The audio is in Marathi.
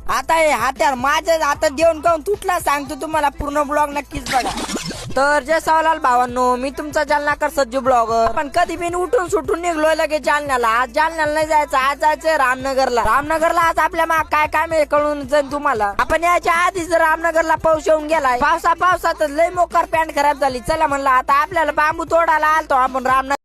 आता हे हात्यार माझ्या हातात देऊन काऊन तुटला सांगतो तुम्हाला, पूर्ण ब्लॉग नक्कीच बघा. तर जय सावलाल भावांनो, मी तुमचा जालनाकर सज्जू ब्लॉगर. पण कधी बिन उठून सुटून निघलोय लगेच जालन्याला. आज जालन्याला नाही जायचं, आज जायचंय रामनगरला. रामनगरला आज आपल्या माग काय काम आहे कळून जाईल तुम्हाला. आपण याच्या आधीच रामनगरला पाऊस येऊन गेलाय. पावसातच लय मोकार पॅन्ट खराब झाली. चला म्हणलं आता आपल्याला बांबू तोडायला आलतो आपण रामनगर.